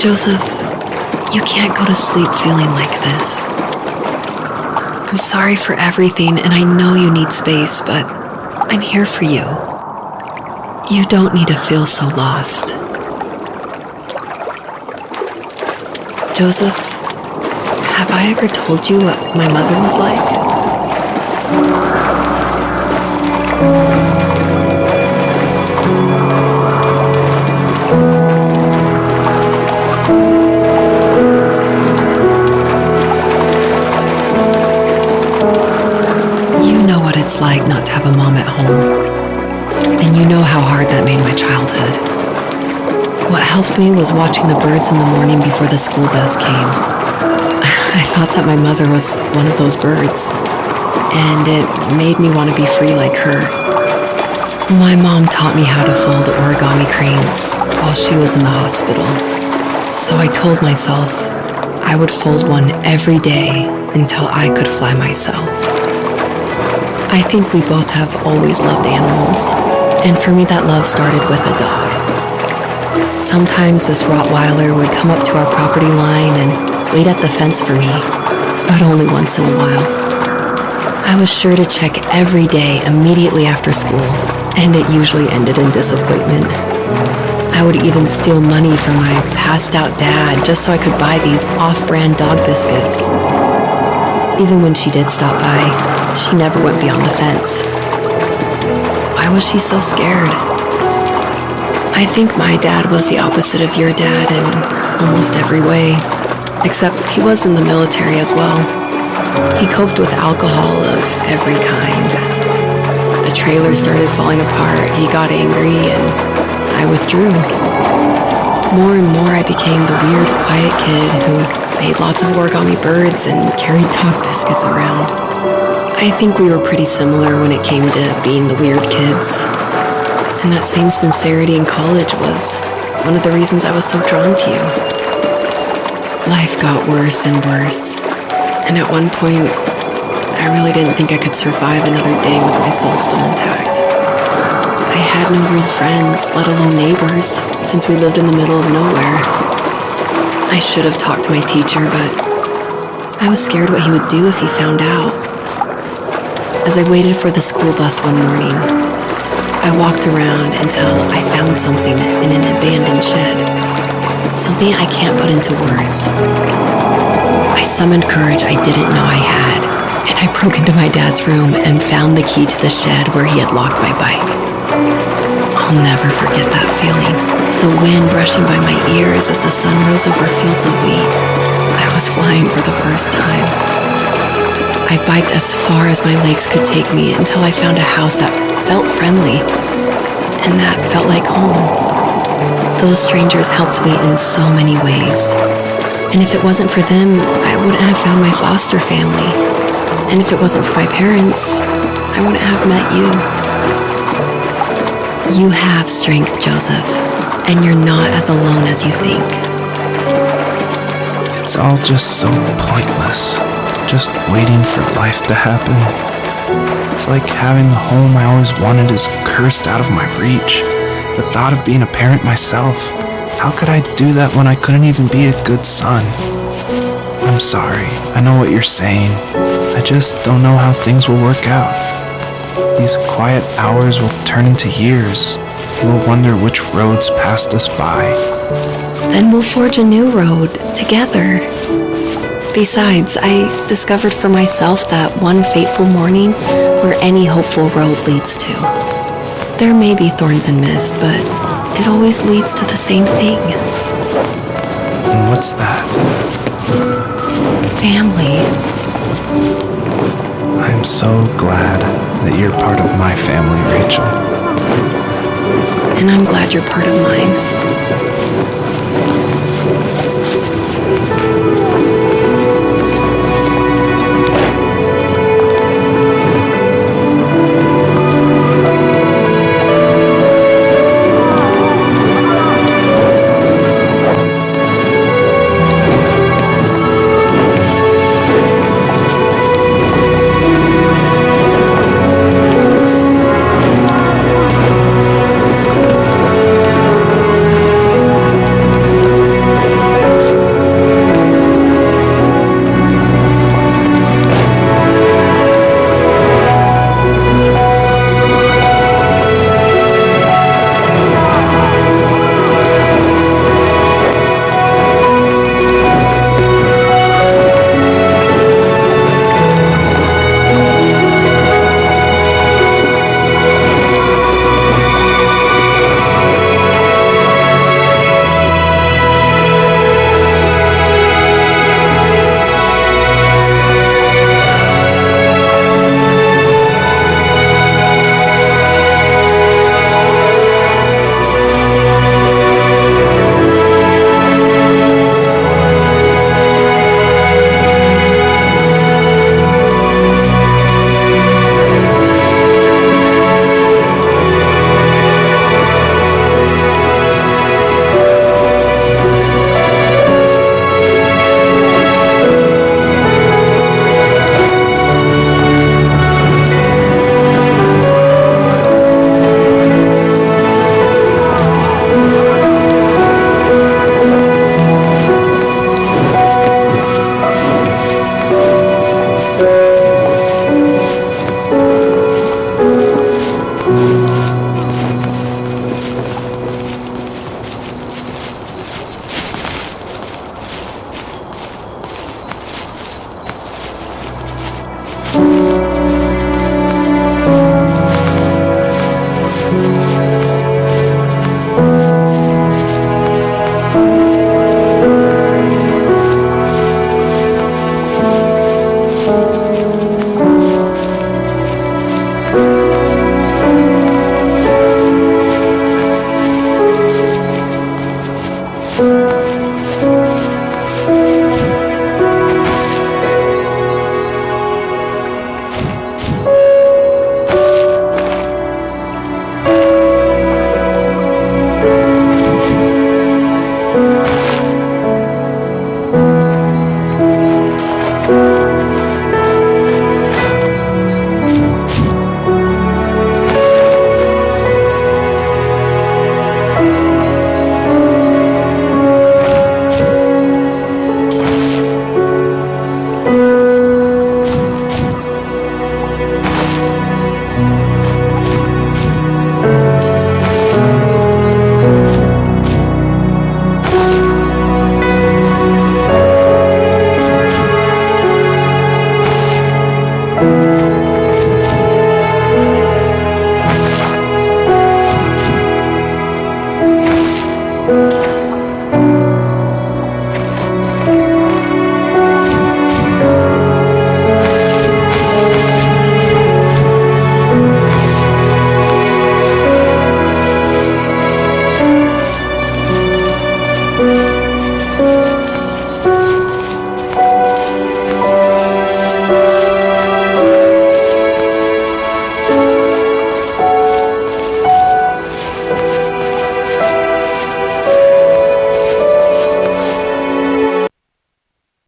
Joseph, you can't go to sleep feeling like this. I'm sorry for everything, and I know you need space, but I'm here for you. You don't need to feel so lost. Joseph, have I ever told you what my mother was like? It's like not to have a mom at home, and you know how hard that made my childhood. What helped me was watching the birds in the morning before the school bus came. I thought that my mother was one of those birds, and it made me want to be free like her. My mom taught me how to fold origami cranes while she was in the hospital, so I told myself I would fold one every day until I could fly myself. I think we both have always loved animals, and for me that love started with a dog. Sometimes this Rottweiler would come up to our property line and wait at the fence for me, but only once in a while. I was sure to check every day immediately after school, and it usually ended in disappointment. I would even steal money from my passed-out dad just so I could buy these off-brand dog biscuits. Even when she did stop by, she never went beyond the fence. Why was she so scared? I think my dad was the opposite of your dad in almost every way, except he was in the military as well. He coped with alcohol of every kind. The trailer started falling apart, he got angry, and I withdrew. More and more I became the weird, quiet kid who made lots of origami birds and carried dog biscuits around. I think we were pretty similar when it came to being the weird kids. And that same sincerity in college was one of the reasons I was so drawn to you. Life got worse and worse, and at one point, I really didn't think I could survive another day with my soul still intact. I had no real friends, let alone neighbors, since we lived in the middle of nowhere. I should have talked to my teacher, but I was scared what he would do if he found out. As I waited for the school bus one morning, I walked around until I found something in an abandoned shed. Something I can't put into words. I summoned courage I didn't know I had, and I broke into my dad's room and found the key to the shed where he had locked my bike. I'll never forget that feeling. The wind brushing by my ears as the sun rose over fields of wheat. I was flying for the first time. I biked as far as my legs could take me until I found a house that felt friendly and that felt like home. Those strangers helped me in so many ways. And if it wasn't for them, I wouldn't have found my foster family. And if it wasn't for my parents, I wouldn't have met you. You have strength, Joseph, and you're not as alone as you think. It's all just so pointless. Just waiting for life to happen. It's like having the home I always wanted is cursed out of my reach. The thought of being a parent myself, how could I do that when I couldn't even be a good son? I'm sorry, I know what you're saying. I just don't know how things will work out. These quiet hours will turn into years. We'll wonder which roads passed us by. Then we'll forge a new road together. Besides, I discovered for myself that one fateful morning where any hopeful road leads to. There may be thorns and mist, but it always leads to the same thing. And what's that? Family. I'm so glad that you're part of my family, Rachel. And I'm glad you're part of mine.